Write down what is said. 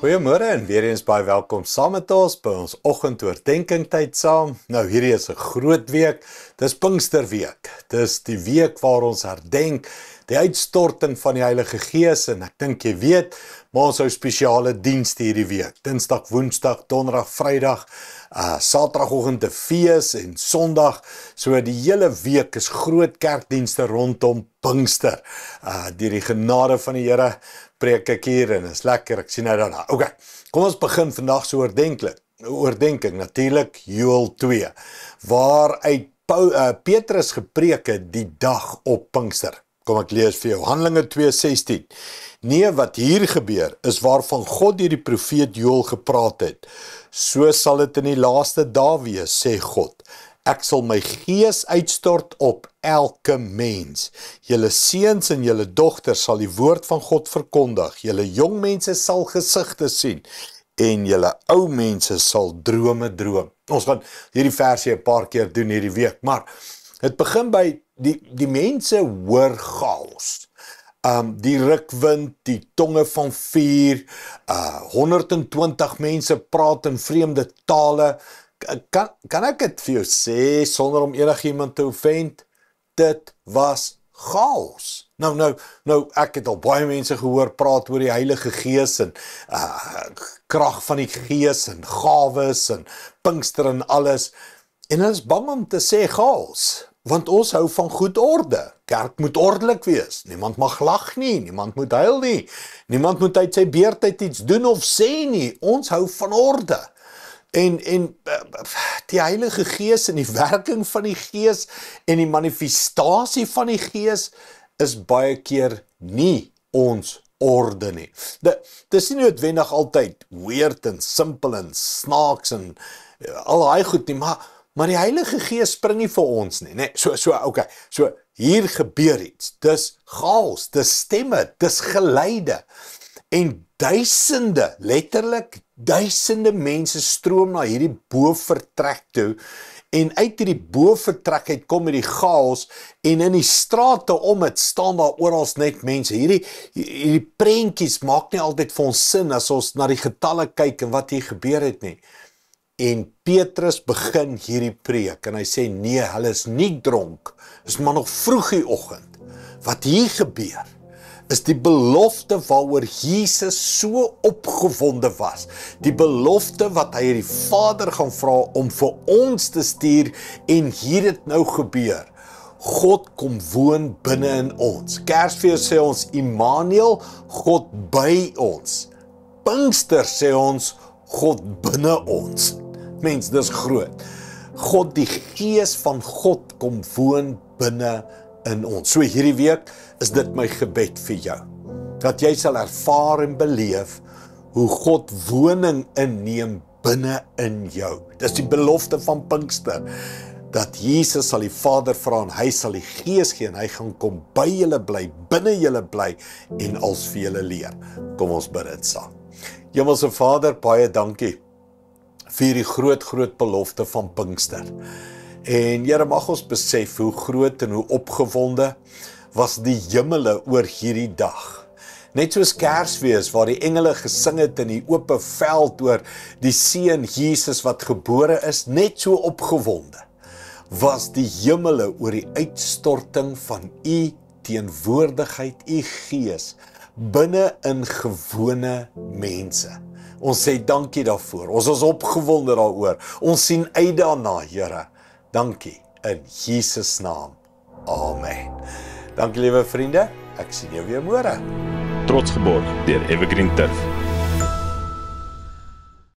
Goeiemôre en weer eens baie welkom saam met ons by ons oggendoordenkings tyd saam. Nou hierdie is 'n groot week. Dis Pinksterweek. Dis die week waar ons herdenk die uitstorting van die Heilige Gees en ek dink jy weet, maar ons hou spesiale dienste hierdie week. Dinsdag, Woensdag, Donderdag, Vrydag, Saterdagoggend 'n fees en Sondag. So die hele week is groot kerkdienste rondom Pinkster. Deur die genade van die Here preek ek hier en is lekker, ek sien nou daarna. Okay, kom ons begin vandag so oordenking, natuurlik Joël 2, waaruit Petrus gepreek het die dag op Pinkster. Kom ek lees vir jou, Handelinge 2:16. Nee, wat hier gebeur, is waarvan God deur die profeet Joël gepraat het. So sal dit in die laaste dae wees, sê God. Ek sal my gees uitstort op elke mens. Julle seuns en julle dogters sal die woord van God verkondig. Julle jong mense sal gesigte sien en julle ou mense sal drome droom. Ons gaan hierdie versie 'n paar keer doen hierdie week, maar het begin by die mense hoor chaos. Die rukwind, die tonge van vuur, 120 mense praat in vreemde tale. Kan ek dit vir jou sê sonder om enigiemand te offend? Dit was chaos. Nou ek het al baie mense gehoor praat oor die Heilige Gees en krag van die Gees en gawes en Pinkster en alles. En hulle is bang om te sê chaos, want ons hou van goed orde. Kerk moet ordelik wees. Niemand mag lag nie, niemand moet huil nie. Niemand moet uit sy beurtyd iets doen of sê nie. Ons hou van orde. En die Heilige Gees en die werking van die Gees en die manifestasie van die Gees is baie keer nie ons orde nie. Dit is nie noodwendig altyd weird en simpel en snaaks en al daai goed nie, maar die Heilige Gees spring nie vir ons nie, nee. So hier gebeur iets. Dis chaos, dis stemme, dis geluide. En duisende, letterlik duisende mense stroom na hierdie bovertrek toe en uit hierdie bovertrek uit kom hierdie chaos en in die strate om het staan daar oral net mense. Hierdie prentjies maak nie altyd vir ons sin as ons na die getalle kyk en wat hier gebeur het nie. En Petrus begin hierdie preek en hy sê nee, hulle is nie dronk, is maar nog vroeg die oggend. Wat hier gebeur is die belofte waaroor Jesus so opgewonde was. Die belofte wat hy die Vader gaan vra om vir ons te stuur en hier het nou gebeur. God kom woon binne in ons. Kersfees sê ons Immanuel, God by ons. Pinkster sê ons God binne ons. Mens, dis groot. God, die Gees van God kom woon binne in ons. So hierdie week is dit my gebed vir jou, dat jy sal ervaar en beleef hoe God woning inneem binne in jou. Dis die belofte van Pinkster, dat Jesus sal die Vader vra en hy sal die Gees gee en hy gaan kom by julle bly, binne julle bly en als vir julle leer. Kom ons bid dit saam. Hemelse Vader, baie dankie vir die groot belofte van Pinkster. En Here, mag ons besef hoe groot en hoe opgewonde was die hemele oor hierdie dag. Net soos Kersfees waar die engele gesing het in die oop veld oor die seun Jesus wat gebore is, net so opgewonde was die hemele oor die uitstorting van u teenwoordigheid, u Gees binne in gewone mense. Ons sê dankie daarvoor. Ons is opgewonde daaroor. Ons sien uit daarna, Here. Dankie in Jesus naam. Amen. Dankie liewe vriende. Ek sien jou weer môre. Trots geborg deur Evergreen Turf.